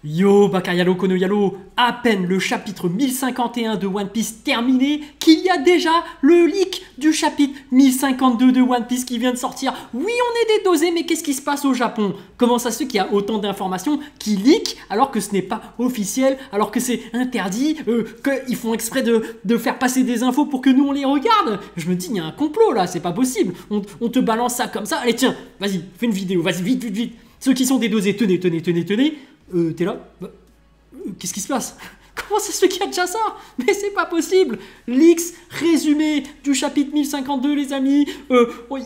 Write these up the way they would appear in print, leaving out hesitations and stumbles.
Yo, Bakayalo Konoyalo, à peine le chapitre 1051 de One Piece terminé, qu'il y a déjà le leak du chapitre 1052 de One Piece qui vient de sortir. Oui, on est dédosé, mais qu'est-ce qui se passe au Japon? Comment ça se fait qu'il y a autant d'informations qui leak alors que ce n'est pas officiel, alors que c'est interdit, qu'ils font exprès de faire passer des infos pour que nous on les regarde? Je me dis, il y a un complot là, c'est pas possible. On te balance ça comme ça. Allez, tiens, vas-y, fais une vidéo, vas-y, vite, vite, vite. Ceux qui sont dédosés, tenez. T'es là qu'est-ce qui se passe? Comment ça se fait qu'il y a déjà ça? Mais c'est pas possible. L'X résumé du chapitre 1052, les amis.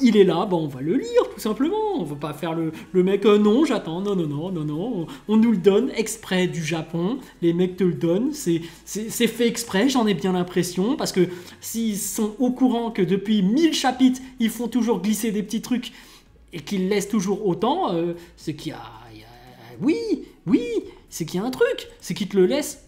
Il est là, bon, on va le lire tout simplement. On va pas faire le mec, non, j'attends, non. On nous le donne exprès du Japon. Les mecs te le donnent. C'est fait exprès, j'en ai bien l'impression. Parce que s'ils sont au courant que depuis 1000 chapitres, ils font toujours glisser des petits trucs et qu'ils laissent toujours autant, c'est qu'il y a. Oui, c'est qu'il y a un truc, c'est qu'ils te le laissent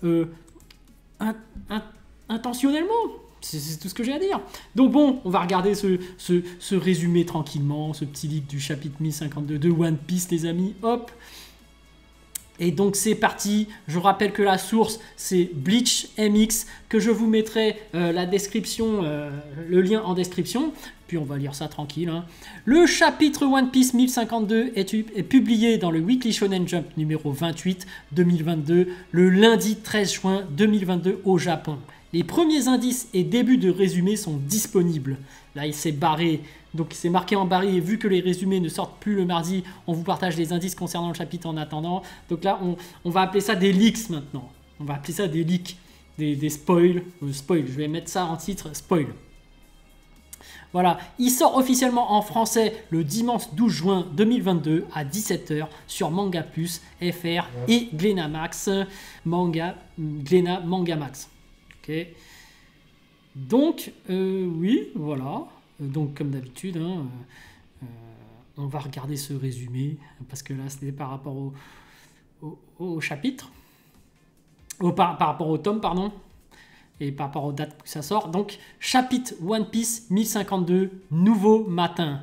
intentionnellement. C'est tout ce que j'ai à dire. Donc bon, on va regarder ce résumé tranquillement, ce petit leak du chapitre 1052 de One Piece, les amis. Hop. Et donc c'est parti. Je rappelle que la source c'est Bleach MX, que je vous mettrai la description, le lien en description. Puis on va lire ça tranquille. Hein. Le chapitre One Piece 1052 est publié dans le Weekly Shonen Jump numéro 28 2022 le lundi 13 juin 2022 au Japon. Les premiers indices et débuts de résumé sont disponibles. Là, il s'est barré. Donc, c'est marqué en barré. Et vu que les résumés ne sortent plus le mardi, on vous partage les indices concernant le chapitre en attendant. Donc là, on va appeler ça des leaks maintenant. On va appeler ça des leaks. Des spoils. Spoil. Je vais mettre ça en titre. Spoil. Voilà. Il sort officiellement en français le dimanche 12 juin 2022 à 17 h sur Manga Plus, FR et Glénat Max. Glénat Manga Max. Ok. Donc, oui, voilà. Donc, comme d'habitude, hein, on va regarder ce résumé, parce que là, c'était par rapport au chapitre, par rapport au tome, pardon, et par rapport aux dates que ça sort. Donc, chapitre One Piece 1052, nouveau matin.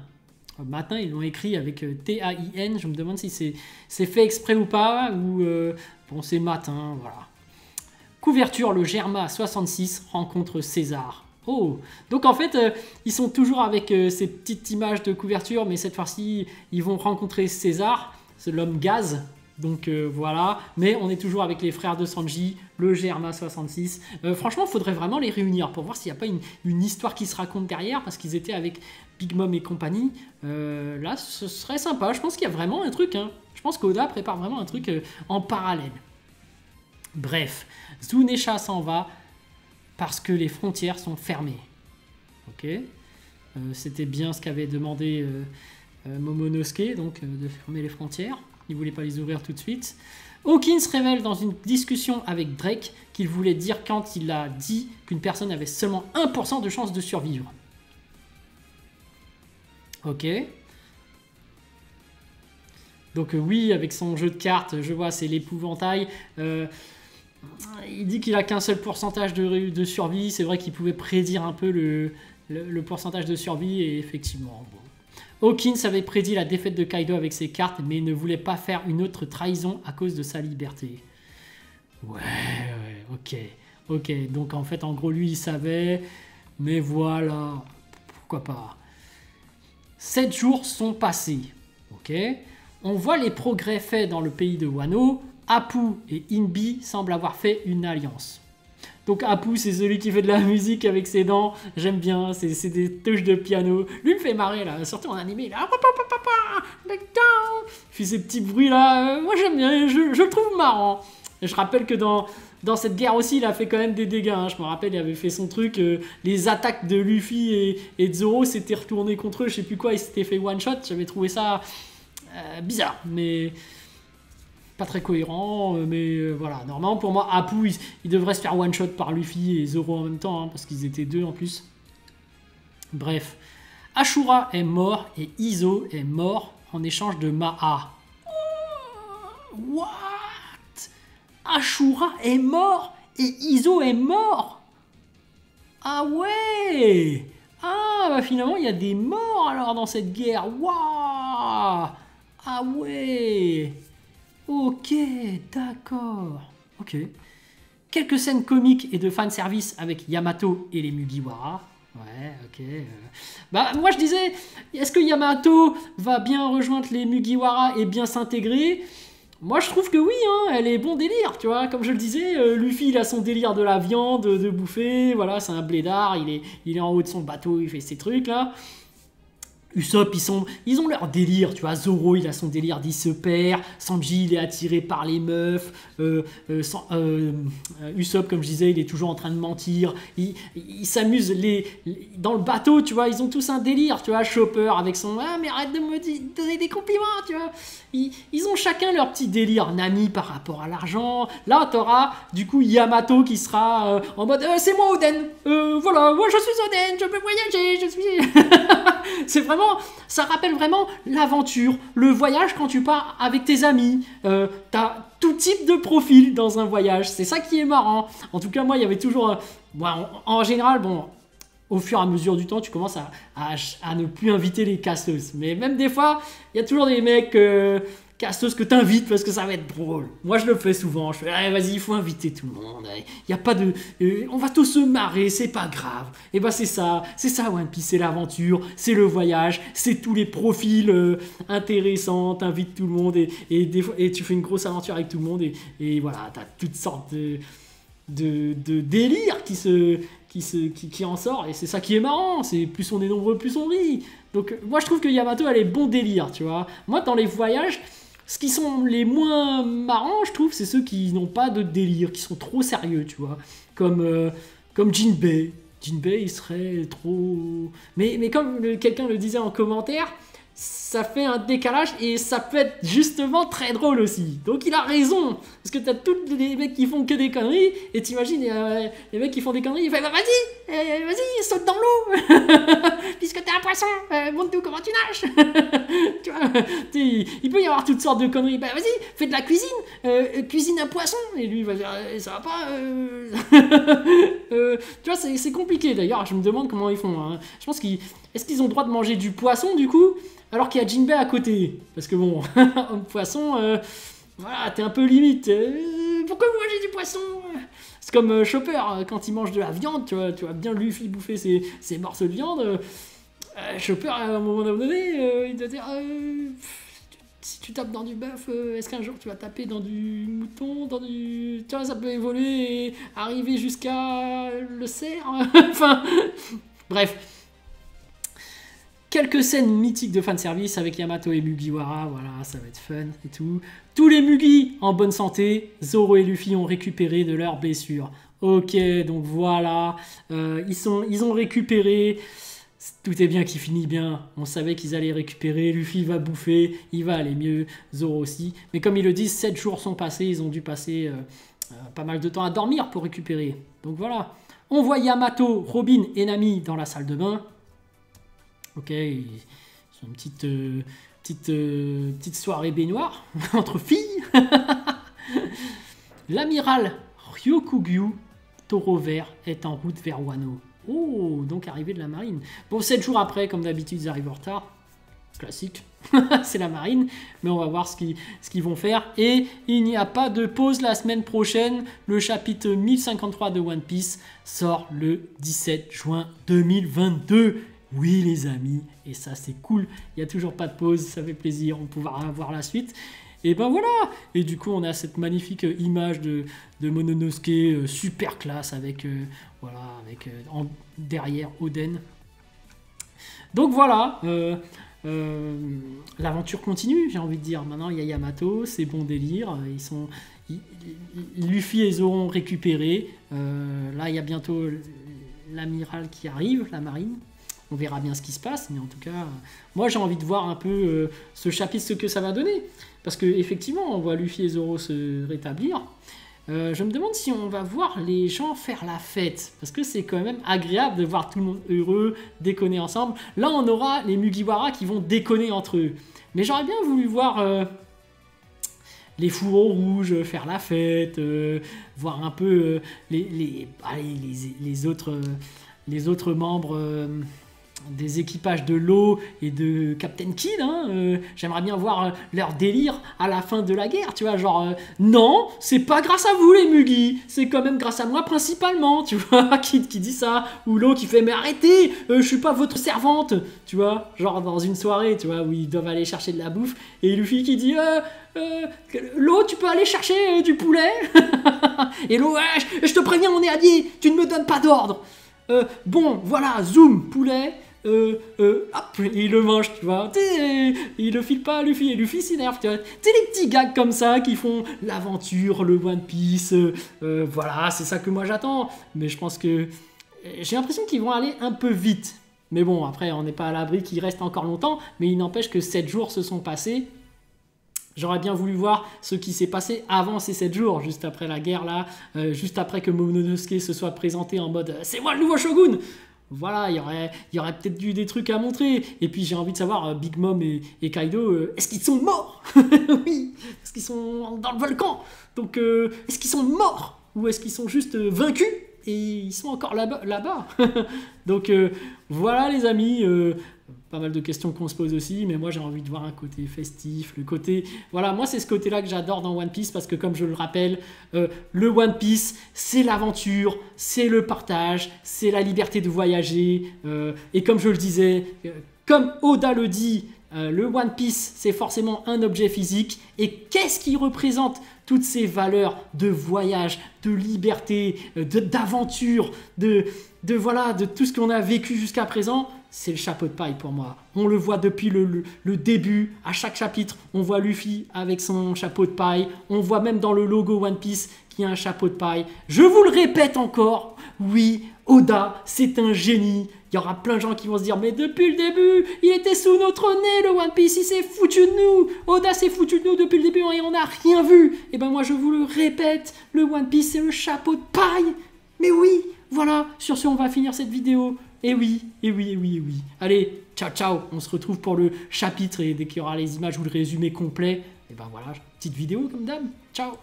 Matin, ils l'ont écrit avec T-A-I-N. Je me demande si c'est fait exprès ou pas, ou bon, c'est matin, voilà. Couverture, le Germa 66 rencontre César. Oh, donc en fait, ils sont toujours avec ces petites images de couverture, mais cette fois-ci, ils vont rencontrer César, c'est l'homme gaz. Donc voilà, mais on est toujours avec les frères de Sanji, le Germa 66. Franchement, il faudrait vraiment les réunir pour voir s'il n'y a pas une histoire qui se raconte derrière, parce qu'ils étaient avec Big Mom et compagnie. Là, ce serait sympa. Je pense qu'il y a vraiment un truc. Hein. Je pense qu'Oda prépare vraiment un truc en parallèle. Bref, Zunesha s'en va parce que les frontières sont fermées. Ok, c'était bien ce qu'avait demandé Momonosuke, donc de fermer les frontières. Il ne voulait pas les ouvrir tout de suite. Hawkins révèle dans une discussion avec Drake qu'il voulait dire quand il a dit qu'une personne avait seulement 1% de chance de survivre. Ok. Donc oui, avec son jeu de cartes, je vois, c'est l'épouvantail. Il dit qu'il a qu'un seul pourcentage de survie. C'est vrai qu'il pouvait prédire un peu le pourcentage de survie. Et effectivement, bon. Hawkins avait prédit la défaite de Kaido avec ses cartes, mais ne voulait pas faire une autre trahison à cause de sa liberté. Ouais, ok. Donc en fait, en gros, lui, il savait. Mais voilà, pourquoi pas. 7 jours sont passés. Ok. On voit les progrès faits dans le pays de Wano. Apu et Inbi semblent avoir fait une alliance. Donc Apu, c'est celui qui fait de la musique avec ses dents. J'aime bien, c'est des touches de piano. Lui, il me fait marrer, là. Surtout en animé, là. Il fait ces petits bruits, là. Moi, j'aime bien, je le trouve marrant. Et je rappelle que dans cette guerre aussi, il a fait quand même des dégâts. Hein. Je me rappelle, il avait fait son truc. Les attaques de Luffy et de Zoro s'étaient retournées contre eux. Je sais plus quoi, il s'était fait one-shot. J'avais trouvé ça bizarre, mais... pas très cohérent, mais voilà. Normalement, pour moi, Apu, il devrait se faire one-shot par Luffy et Zoro en même temps, hein, parce qu'ils étaient deux en plus. Bref. Ashura est mort et Izo est mort en échange de Maa. What? Ashura est mort et Izo est mort? Ah ouais! Ah, bah finalement, il y a des morts alors dans cette guerre. Waouh! Ah ouais! Ok, d'accord. Ok. Quelques scènes comiques et de fanservice avec Yamato et les Mugiwara. Ouais, ok. Bah, moi je disais, est-ce que Yamato va bien rejoindre les Mugiwara et bien s'intégrer? Moi je trouve que oui, hein, elle est bon délire, tu vois. Comme je le disais, Luffy il a son délire de la viande, de bouffer, voilà, c'est un blédard, il est en haut de son bateau, il fait ses trucs là. Usopp, ils ont leur délire, tu vois. Zoro, il a son délire, il se perd. Sanji, il est attiré par les meufs. Usopp, comme je disais, il est toujours en train de mentir. Il s'amuse dans le bateau, tu vois. Ils ont tous un délire, tu vois. Chopper avec son ah, mais arrête de me donner des compliments, tu vois. Ils ont chacun leur petit délire. Nami par rapport à l'argent. Là, t'auras du coup Yamato qui sera en mode c'est moi Oden. Voilà, moi je suis Oden, je peux voyager, je suis. C'est vraiment. Ça rappelle vraiment l'aventure, le voyage quand tu pars avec tes amis. T'as tout type de profil dans un voyage. C'est ça qui est marrant. En tout cas, moi, il y avait toujours. En général, bon. Au fur et à mesure du temps, tu commences à ne plus inviter les casteuses. Mais même des fois, il y a toujours des mecs casteuses que tu invites parce que ça va être drôle. Moi, je le fais souvent. Je fais, allez, vas-y, il faut inviter tout le monde. Il y a pas de... on va tous se marrer, c'est pas grave. Et ben c'est ça One Piece, c'est l'aventure, c'est le voyage, c'est tous les profils intéressants. T'invites tout le monde et tu fais une grosse aventure avec tout le monde. Et voilà, t'as toutes sortes de délires qui en sort, et c'est ça qui est marrant, c'est plus on est nombreux, plus on rit. Donc moi je trouve que Yamato elle est bon délire, tu vois. Moi dans les voyages, ce qui sont les moins marrants, je trouve, c'est ceux qui n'ont pas de délire, qui sont trop sérieux, tu vois. Comme Jinbei. Jinbei il serait trop... Mais comme quelqu'un le disait en commentaire, ça fait un décalage et ça peut être justement très drôle aussi. Donc il a raison. Parce que t'as tous les mecs qui font que des conneries et t'imagines les mecs qui font des conneries, ils font bah, vas-y, saute dans l'eau. Puisque t'es un poisson, montre-nous comment tu nages. Tu vois, il peut y avoir toutes sortes de conneries. Bah vas-y, fais de la cuisine. Cuisine un poisson. Et lui il va dire ça va pas. Tu vois, c'est compliqué d'ailleurs. Je me demande comment ils font. Hein. Je pense est-ce qu'ils ont le droit de manger du poisson du coup alors qu'il y a Jinbei à côté? Parce que bon, homme poisson, voilà, t'es un peu limite. Pourquoi vous mangez du poisson? C'est comme Chopper, quand il mange de la viande, tu vois bien Luffy bouffer ses morceaux de viande. Chopper, à un moment donné, il doit dire si tu tapes dans du bœuf, est-ce qu'un jour tu vas taper dans du mouton, tu vois, ça peut évoluer et arriver jusqu'à le cerf. Enfin, bref. Quelques scènes mythiques de fanservice avec Yamato et Mugiwara, voilà, ça va être fun et tout. Tous les Mugi en bonne santé, Zoro et Luffy ont récupéré de leurs blessures. Ok, donc voilà, ils ont récupéré, tout est bien qui finit bien, on savait qu'ils allaient récupérer, Luffy va bouffer, il va aller mieux, Zoro aussi. Mais comme ils le disent, 7 jours sont passés, ils ont dû passer pas mal de temps à dormir pour récupérer. Donc voilà, on voit Yamato, Robin et Nami dans la salle de bain. Ok, ils ont une petite soirée baignoire entre filles. L'amiral Ryokugyu, taureau vert, est en route vers Wano. Oh, donc arrivée de la marine. Bon, 7 jours après, comme d'habitude, ils arrivent en retard. Classique, c'est la marine. Mais on va voir ce qu'ils vont faire. Et il n'y a pas de pause la semaine prochaine. Le chapitre 1053 de One Piece sort le 17 juin 2022. Oui les amis, et ça c'est cool, il n'y a toujours pas de pause, ça fait plaisir, on pourra voir la suite. Et ben voilà, et du coup on a cette magnifique image de Mononosuke super classe avec, derrière Oden. Donc voilà, l'aventure continue, j'ai envie de dire. Maintenant il y a Yamato, c'est bon délire, Luffy et Zoro ont récupéré, là il y a bientôt l'amiral qui arrive, la marine. On verra bien ce qui se passe, mais en tout cas, moi j'ai envie de voir un peu ce chapitre, ce que ça va donner. Parce qu'effectivement, on voit Luffy et Zoro se rétablir. Je me demande si on va voir les gens faire la fête. Parce que c'est quand même agréable de voir tout le monde heureux, déconner ensemble. Là, on aura les Mugiwara qui vont déconner entre eux. Mais j'aurais bien voulu voir les fourreaux rouges faire la fête, voir un peu les autres membres... des équipages de Law et de Captain Kidd, hein. J'aimerais bien voir leur délire à la fin de la guerre, tu vois, genre non, c'est pas grâce à vous les Muggy, c'est quand même grâce à moi principalement, tu vois. Kidd qui dit ça, ou Law qui fait mais arrêtez, je suis pas votre servante, tu vois, genre dans une soirée, tu vois, où ils doivent aller chercher de la bouffe, et Luffy qui dit Law, tu peux aller chercher du poulet. Et Law, ouais, je te préviens, on est alliés, tu ne me donnes pas d'ordre. Bon, voilà, zoom, poulet. Hop, il le mange, tu vois. Il le file pas à Luffy, et Luffy s'énerve, tu vois. C'est les petits gags comme ça qui font l'aventure, le One Piece. Voilà, c'est ça que moi j'attends. Mais je pense que j'ai l'impression qu'ils vont aller un peu vite. Mais bon, après, on n'est pas à l'abri qu'il reste encore longtemps. Mais il n'empêche que 7 jours se sont passés. J'aurais bien voulu voir ce qui s'est passé avant ces 7 jours, juste après la guerre là, juste après que Momonosuke se soit présenté en mode « C'est moi le nouveau shogun !» Voilà, il y aurait peut-être des trucs à montrer. Et puis j'ai envie de savoir, Big Mom et Kaido, est-ce qu'ils sont morts? Oui, est-ce qu'ils sont dans le volcan? Donc, est-ce qu'ils sont morts? Ou est-ce qu'ils sont juste vaincus? Et ils sont encore là-bas. Donc, voilà les amis. Pas mal de questions qu'on se pose aussi, mais moi j'ai envie de voir un côté festif, le côté... Voilà, moi c'est ce côté-là que j'adore dans One Piece, parce que comme je le rappelle, le One Piece, c'est l'aventure, c'est le partage, c'est la liberté de voyager, et comme je le disais, comme Oda le dit, le One Piece, c'est forcément un objet physique, et qu'est-ce qui représente toutes ces valeurs de voyage, de liberté, d'aventure, voilà, de tout ce qu'on a vécu jusqu'à présent? C'est le chapeau de paille pour moi. On le voit depuis le début, à chaque chapitre, on voit Luffy avec son chapeau de paille, on voit même dans le logo One Piece qu'il y a un chapeau de paille. Je vous le répète encore, oui, Oda, c'est un génie. Il y aura plein de gens qui vont se dire, mais depuis le début, il était sous notre nez, le One Piece, il s'est foutu de nous. Oda s'est foutu de nous depuis le début et on n'a rien vu. Et ben moi, je vous le répète, le One Piece, c'est le chapeau de paille. Mais oui, voilà, sur ce, on va finir cette vidéo. Et oui, et oui, et oui, et oui. Allez, ciao, ciao. On se retrouve pour le chapitre et dès qu'il y aura les images ou le résumé complet, et ben voilà, petite vidéo comme d'hab. Ciao.